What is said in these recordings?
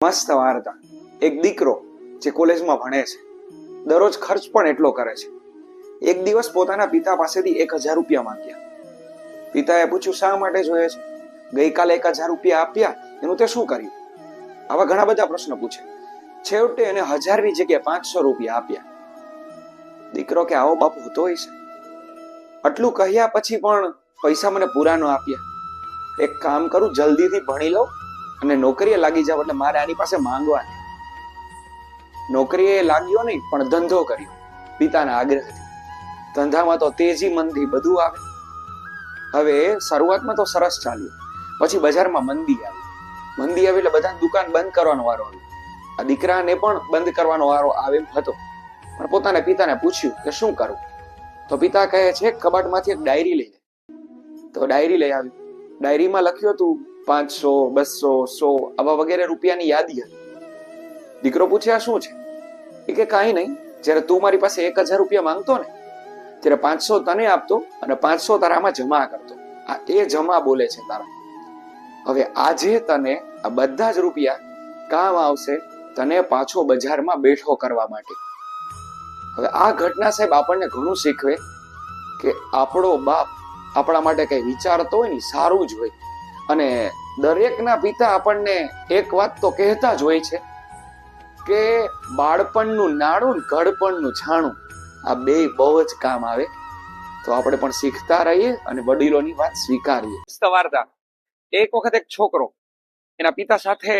મસ્ત વાર્તા. એક દીકરો જે કોલેજમાં ભણે છે, દરરોજ ખર્ચ પણ એટલો કરે છે. એક દિવસ પોતાના પિતા પાસેથી 1000 રૂપિયા માંગ્યા. પિતાએ પૂછ્યું, શા માટે જોઈએ છે? ગઈકાલે 1000 રૂપિયા આપ્યા, એનું તે શું કર્યું? આવા ઘણા બધા પ્રશ્નો પૂછે. છેવટે એને 1000 ની જગ્યાએ 500 રૂપિયા આપ્યા. દીકરો કે, આવો બાપુ હોતો હોય છે? આટલું કહ્યા પછી પણ પૈસા મને પૂરા ન આપ્યા. એક કામ કરું, જલ્દીથી ભણી લઉં અને નોકરીએ લાગી જાવ, એટલે મારે આની પાસે માંગવા નહીં. નોકરીએ લાગ્યો નહીં, પણ ધંધો કર્યો પિતાના આગ્રહથી. ધંધામાં તો તેજી મંદી બધું આવે. હવે શરૂઆતમાં તો સરસ ચાલ્યું, પછી બજારમાં મંદી આવી. મંદી આવી એટલે બધાની દુકાન બંધ કરવાનો વારો આવ્યો. આ દીકરાને પણ બંધ કરવાનો વારો આવે એમ હતો, પણ પોતાના પિતાને પૂછ્યું કે શું કરું? તો પિતા કહે છે, કબાટમાંથી એક ડાયરી લઈ લે. તો ડાયરી લઈ આવી. ડાયરીમાં લખ્યું હતું 500, 200, 100 આવા વગેરે રૂપિયાની યાદી હતી. દીકરો પૂછે, આ શું છે? એ કે, કાંઈ નહીં, જ્યારે તું મારી પાસે 1000 રૂપિયા માંગતો ને, ત્યારે 500 તને આપતો અને 500 તારામાં જમા કરતો. આ એ જમા બોલે છે તારા. હવે આજે તને આ બધા જ રૂપિયા કામ આવશે, તને પાછો બજારમાં બેઠો કરવા માટે. હવે આ ઘટના સાહેબ આપણને ઘણું શીખવે કે આપણો બાપ આપણા માટે કઈ વિચારતો હોય ને સારું જ હોય. અને દરેકના પિતા આપણને એક વાત તો કહેતા જ હોય છે કે બાળપણનું નાણું ને ઘડપણનું છાણું, આ બે બહુ જ કામ આવે. તો આપણે પણ શીખતા રહીએ અને વડીલોની વાત સ્વીકારીએ. વાર્તા. એક વખત એક છોકરો એના પિતા સાથે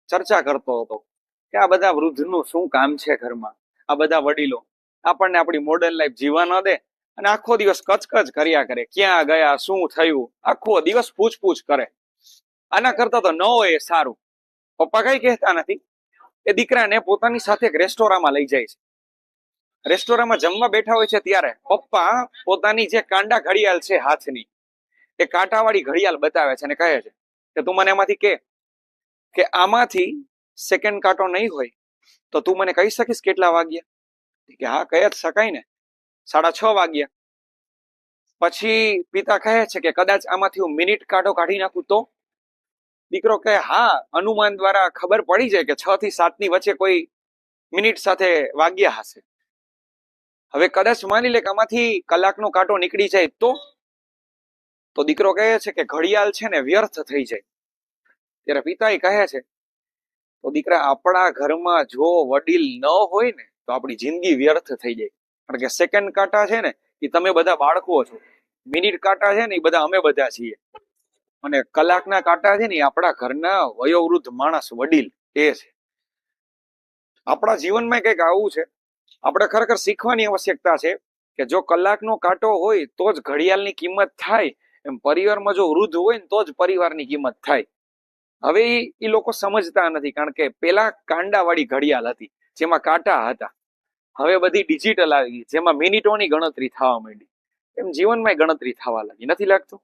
ચર્ચા કરતો હતો કે આ બધા વૃદ્ધનું શું કામ છે ઘરમાં? આ બધા વડીલો આપણને આપણી મોડર્ન લાઈફ જીવવા ન દે અને આખો દિવસ કચકચ કર્યા કરે, ક્યાં ગયા, શું થયું, આખો દિવસ પૂછપૂછ કરે. આના કરતા તો ન હોય એ સારું. પપ્પા કઈ કહેતા નથી. એ દીકરાને પોતાની સાથે એક રેસ્ટોરાંમાં લઈ જાય છે. રેસ્ટોરાંમાં જમવા બેઠા હોય છે ત્યારે પપ્પા પોતાની જે કાંડા ઘડિયાળ છે હાથની, એ કાંટાવાળી ઘડિયાળ બતાવે છે અને કહે છે કે તું મને એમાંથી કે આમાંથી સેકન્ડ કાંટો નહીં હોય તો તું મને કહી શકીશ કેટલા વાગ્યા? કે હા, કહી જ શકાય ને, 6:30 વાગ્યા. પછી પિતા કહે છે કે કદાચ આમાંથી હું મિનિટ કાંટો કાઢી નાખું તો? દીકરો કહે, હા, અનુમાન દ્વારા ખબર પડી જાય કે 6 થી 7 ની વચ્ચે કોઈ મિનિટ સાથે વાગ્યા હશે. હવે કદાચ માની લે કે આમાંથી કલાકનો કાંટો નીકળી જાય તો દીકરો કહે છે કે ઘડિયાળ છે ને વ્યર્થ થઈ જાય. ત્યારે પિતા કહે છે, તો દીકરા, આપણા ઘરમાં જો વડીલ ન હોય ને તો આપણી જિંદગી વ્યર્થ થઈ જાય. કારણ કે સેકન્ડ કાંટા છે ને એ તમે બધા બાળકો છો, મિનિટ કાંટા છે ને એ બધા અમે બધા છીએ, અને કલાકના કાંટા છે ને એ આપણા ઘરના વયોવૃદ્ધ માણસ વડીલ એ છે. આપણા જીવનમાં કંઈક આવું છે. આપણે ખરેખર શીખવાની આવશ્યકતા છે કે જો કલાકનો કાંટો હોય તો જ ઘડિયાળની કિંમત થાય, એમ પરિવારમાં જો વૃદ્ધ હોય ને તો જ પરિવારની કિંમત થાય. હવે એ લોકો સમજતા નથી, કારણ કે પેલા કાંડાવાળી ઘડિયાળ હતી જેમાં કાંટા હતા. હવે બધી ડિજિટલ આવી ગઈ જેમાં મિનિટોની ગણતરી થવા માંડી. એમ જીવનમાં ગણતરી થવા લાગી. નથી લાગતું?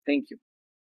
Thank you.